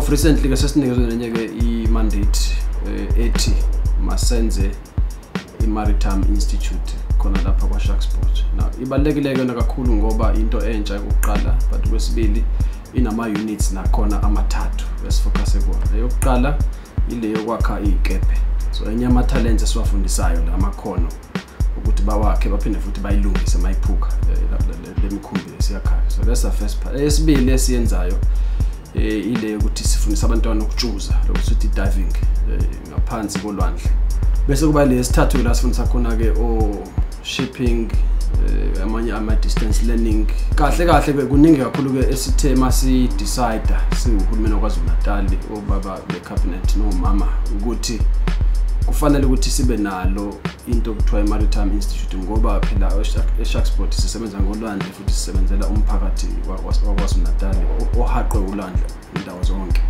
of recently ke sesinikezwe nenye ke i-mandate ethi masenze i-Maritime Institute khona lapha kwa Sharksport. Now ibalekile ke kakhulu ngoba into entsha ukuqala, but kwesibili inama units nakhona amathathu esifocus kuona. Eyokuqala ile yokwakha izikepe. So enye ama talents esiwafundisayo la amakhono ukuthi bawakhe baphinde futhi bayilungise mayiphuka lemikhumbi esiyakhaya. So that's the first part. Esibili esiyenzayo ile ukuthi sifundisa abantwana ukutshuza lokuthi diving ngaphansi kolwandle. Bese kuba lesithathu la sifundisa khona ke shipping amanye ama distance learning. Kahle ke kuningi kakhulu ke esithe masi decide siwuhulumeni kwaZulu Natal obaba be cabinet no mama ukuthi kufanele ukuthi sibe nalo into okuthiwa iMaritime Institute ngoba phela eSharksport sisebenza ngolwandle futhi sisebenzela umphakathi wakwaZulu Natal ohaqwe ulwandle indawo zonke.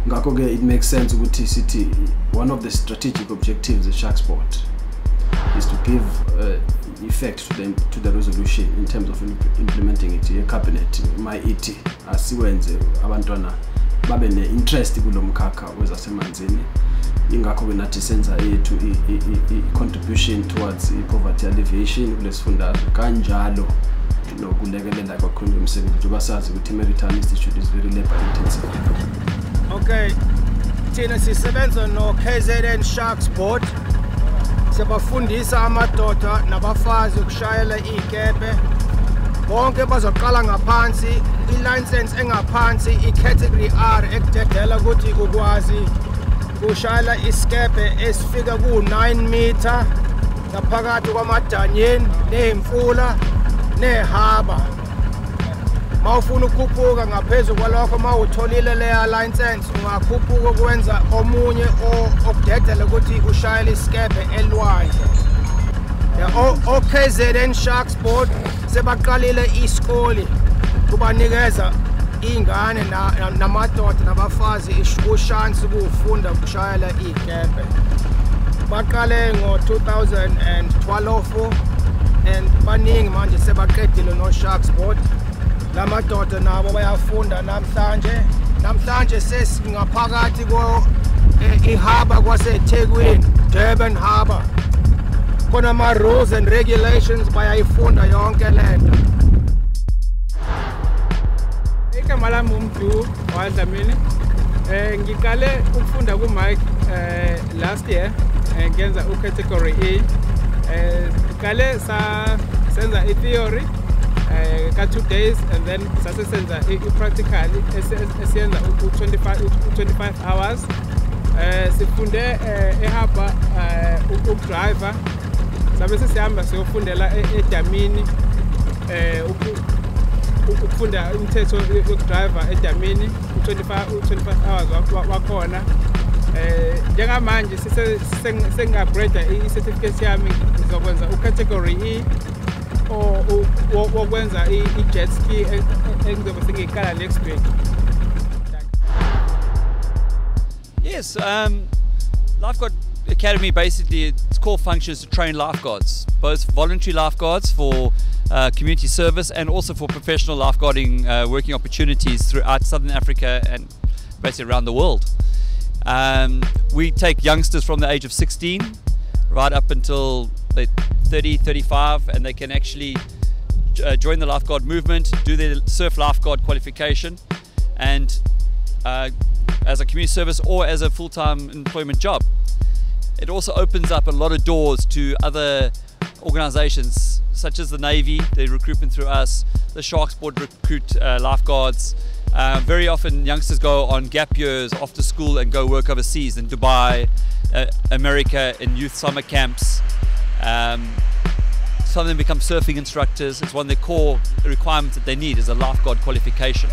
Ngakho ke it makes sense ukuthi sithi one of the strategic objectives of Sharksport is to give effect to the resolution in terms of implementing it. The cabinet my it asiwenze abantwana babe ne interest kulomkhakha wezasemanzini. Ingakho ke nathi senza ethu i-contribution towards poverty alleviation kulesifundazwe kanjalo nokulekelela kakhulu umsebenzi njengoba sazi ukuthi Maritime Institute is very labor intensive. Okay, thina sisebenza no KZN Sharksport. Siyabafundisa amadoda nabafazi ukushayela izikepe. Bonke bazoqala ngaphansi, i-license engaphansi i-category R ekudedela ukuthi ukwazi ushayela isikepe esifika ku-9 meter ngaphakathi kwamadanyeni nezimfula nehaba. Mawufuna ukukhuphuka ngaphezulu kwalokho mawutholile leya license ungakhuphuka ukwenza omunye okudedela ukuthi ushayela isikepe elwandle. KZN Sharksport sebaqalile isikole kubanikeza ingane namadoda nabafazi ishushansi ukufunda ukushayela izikepe. Baqale ngo-2012 and baningi manje sebaqedile no Sharksport. Lamadoda nabo bayafunda namhlanje sesingaphakathi ihaba kwaseThekwini, Durban Harbour. Khona ama rules and regulations bayayifunda yonke lento. Igama lami uMdu waDlamini. Ngiqale ukufunda kuMike last year ngenza ucategory E. Ngiqale senza i-theory ka 2 days and then sasesenza i-practical esiyenza 25 hours. Sifunde ehaba ukudriver. Sabe sesihamba siyofundela edamini ukufunda imithetho yokudriver edamini 25 hours wakhona. Njengamanje sengagrade i-certificate yami ngizokwenza ucategory E wokwenza i-jet ski engizobe sengiyiqala next week. Yes, Lifeguard Academy basically its core function is to train lifeguards, both voluntary lifeguards for community service and also for professional lifeguarding working opportunities throughout Southern Africa and basically around the world. We take youngsters from the age of 16 right up until they're 30, 35, and they can actually join the lifeguard movement, do their surf lifeguard qualification, and as a community service or as a full-time employment job. It also opens up a lot of doors to other organizations such as the Navy. They recruitment through us. The Sharksport recruit lifeguards. Very often youngsters go on gap years after school and go work overseas in Dubai, America, in youth summer camps. Some of them become surfing instructors. It's one of the core requirements that they need is a lifeguard qualification.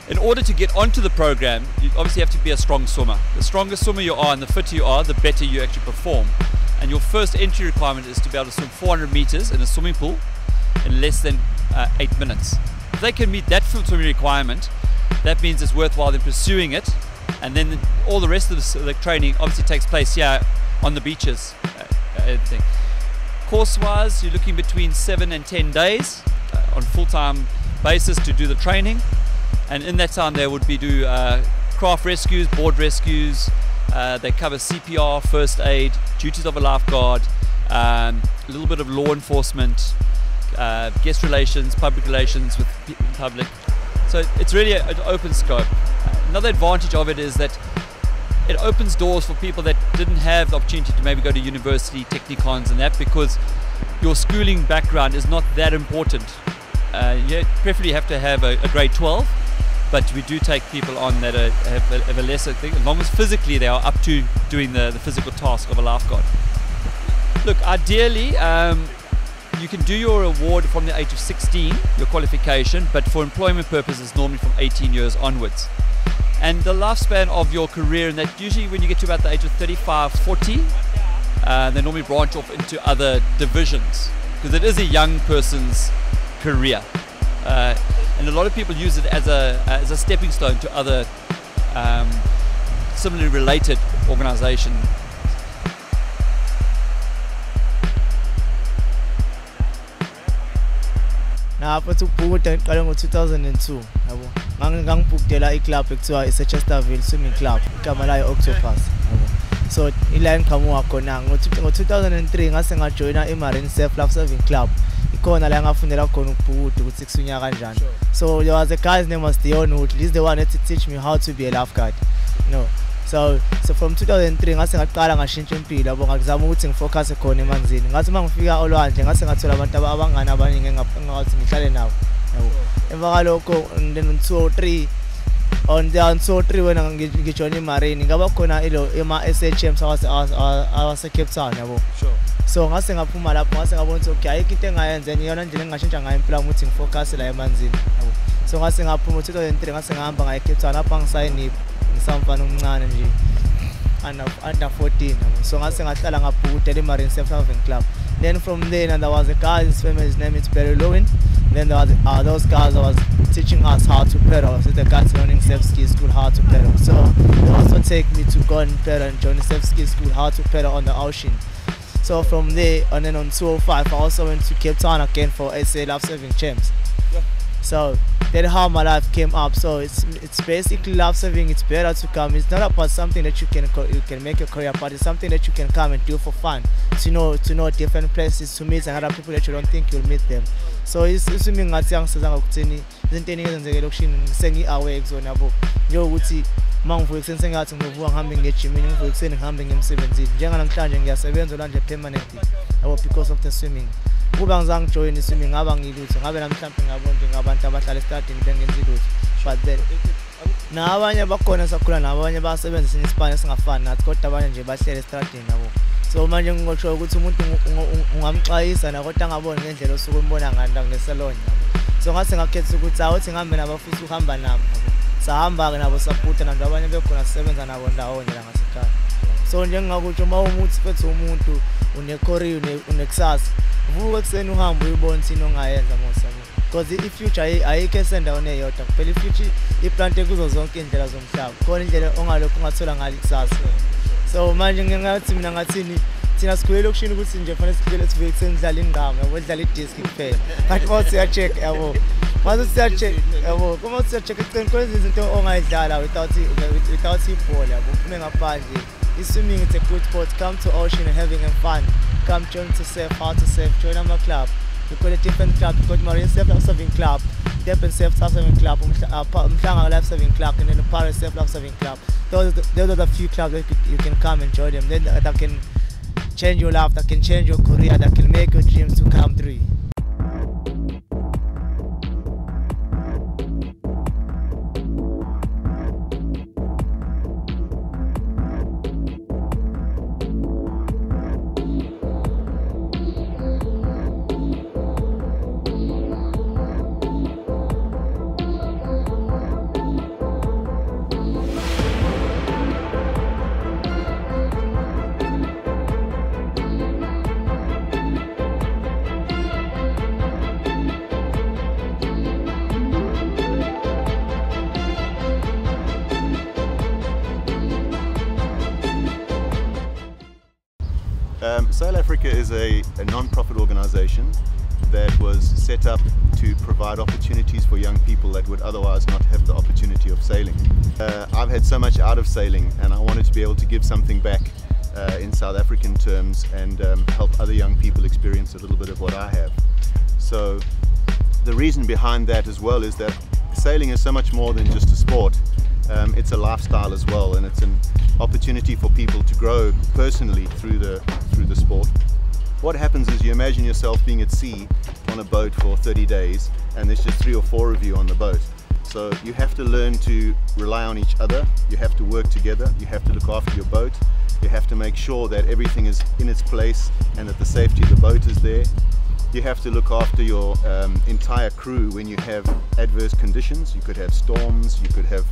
In order to get onto the program, you obviously have to be a strong swimmer. The stronger swimmer you are and the fitter you are, the better you actually perform. And your first entry requirement is to be able to swim 400 meters in a swimming pool in less than 8 minutes. If they can meet that swimming requirement, that means it's worthwhile in pursuing it. And then all the rest of the training obviously takes place here on the beaches. Course-wise, you're looking between 7 and 10 days on full-time basis to do the training. And in that time they would be do craft rescues, board rescues. They cover CPR, first aid, duties of a lifeguard, a little bit of law enforcement, guest relations, public relations with the public. So it's really an open scope. Another advantage of it is that it opens doors for people that didn't have the opportunity to maybe go to university, technicons and that, because your schooling background is not that important. You preferably have to have a grade 12, but we do take people on that have a lesser thing, as long as physically they are up to doing the physical task of a lifeguard. Look, ideally, you can do your award from the age of 16, your qualification, but for employment purposes, normally from 18 years onwards. And the lifespan of your career, and that usually when you get to about the age of 35, 40, they normally branch off into other divisions, because it is a young person's career. And a lot of people use it as a stepping stone to other similarly related organizations. Napho ukubhukuda ngiqale ngo-2002 yabo. Ngangibhukudela iclub ekuthiwa iSechesterville Swimming Club, igama layo Octopus yabo. So ila ngiqhamuka khona ngo-2003 ngase ngajoyina iMarine Life Saving Club. Ikhona la ngafundela khona ukubhukuda ukuthi kusunya kanjani. So there was a guy's name was Dion who is the one that teach me how to be a lifeguard. So from 2003 ngase ngaqala ngashintsha impilo yabo, ngakuzama ukuthi ngifocus khona emanzini. Ngathi mangifika olwandle ngase ngathola abantu abangani abaningi engathi ngihlale nabo yabo. Emva kalokho then 2003 on the 2003 when ngijoin iMarine ngaba khona ema SHMs awase Cape Town yabo. So ngase ngaphuma lapho ngase ngabona ukuthi okay ayikho into engayenza ngiyona nje engashintsha ngayo impilo ukuthi ngifocus la emanzini yabo. So ngase ngaphuma 2003 ngase ngahamba ngaye Cape Town lapha ngisayini ngisamfana omncane nje under 14 yabo. So ngase ngahlala ngabhukudela iMarine Life Saving Club. Then from there there was a guy, his name is Barry Lowen. Then there was those guys that was teaching us how to pedal. So the guys learning safe ski school how to pedal. So they also take me to go and pedal and join the safe ski school how to pedal on the ocean. So from there, and then on 205, I also went to Cape Town again for SA Life Saving Champs. So that's how my life came up. So it's basically life saving. It's better to come. It's not about something that you can make a career, but it's something that you can come and do for fun. To know different places, to meet other people that you don't think you'll meet them. So it's swimming ngathi angisiza ngokuthini izinto eziningi ezenzeke lokushini sengi-aware kuzona yabo. Njengokuthi mangivuka ekuseni sengathi ngivuka ngihambe ngejimini, ngivuka ekuseni ngihambe ngemsebenzini. Njenganamhlanje ngiyasebenza olanje permanently yabo because of the swimming. Kuba ngizange join iswimming ngaba ngilutho, ngabe namhlanje ngabo nje ngabantu abahlala estradini bengenza ilutho. But then nabanye bakhona sakhula nabanye basebenza iSpanish esingafani nathi, kodwa abanye nje bahlele estradini yabo. So manje ngingosho ukuthi umuntu ungamxwayisa na kodwa angaboni ngendlela osuke umbona nganda ngesalon yabo. So ngase ngakhetha ukuthi awuthi ngihambe nabafisa ukuhamba nami yabo. Sahamba ke nabo sapota nabo abanye bekhona sisebenza nabo ndawonye la ngasekhaya. So njengakuthi uma umuthi fethu umuntu une-career unekusasa, vuka ekuseni uhambe uyibona into ongayenza mosabo, because i-future ayikho esendaweni eyodwa kuphela. I-future iplante kuzo zonke indlela zomhlaba, khona indlela ongalokho ungathola ngalo ikusasa. So manje ngingathi mina ngathini thina sikhulele ukushini ukuthi nje fanele sikhulele sivuke ekuseni sidlala ingqama yabo, sidlala i-disc kuphela. Kanti mase siya-check yabo, mase siya-check yabo, kuma siya-check ekuseni khona izinto ongayidlala without ibhola yabo, uphume ngaphandle. Swimming is a good sport. Come to ocean and having fun. Come join to surf, how to surf. Join our club. We got a different club. We got Marine Life Saving Club, Durban Life Saving Club, Mhlanga Life Saving Club, and then the Paris Life Saving Club. Those are the few clubs that you can come and join them. Then that can change your life, that can change your career, that can make your dreams to come true. Sail Africa is a non-profit organization that was set up to provide opportunities for young people that would otherwise not have the opportunity of sailing. I've had so much out of sailing, and I wanted to be able to give something back in South African terms and help other young people experience a little bit of what I have. So the reason behind that as well is that sailing is so much more than just a sport. It's a lifestyle as well, and it's an opportunity for people to grow personally through the sport. What happens is you imagine yourself being at sea on a boat for 30 days, and there's just 3 or 4 of you on the boat. So you have to learn to rely on each other, you have to work together, you have to look after your boat, you have to make sure that everything is in its place and that the safety of the boat is there. You have to look after your entire crew when you have adverse conditions. You could have storms, you could have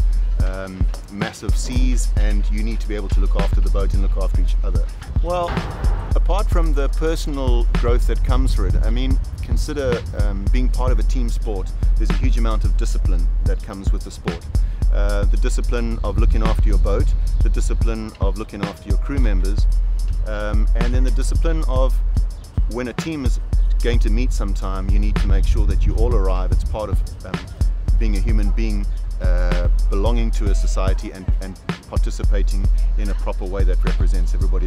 massive seas, and you need to be able to look after the boat and look after each other. Well, apart from the personal growth that comes for it, I mean, consider being part of a team sport. There's a huge amount of discipline that comes with the sport. The discipline of looking after your boat, the discipline of looking after your crew members, and then the discipline of when a team is going to meet sometime, you need to make sure that you all arrive. It's part of being a human being, belonging to a society and participating in a proper way that represents everybody.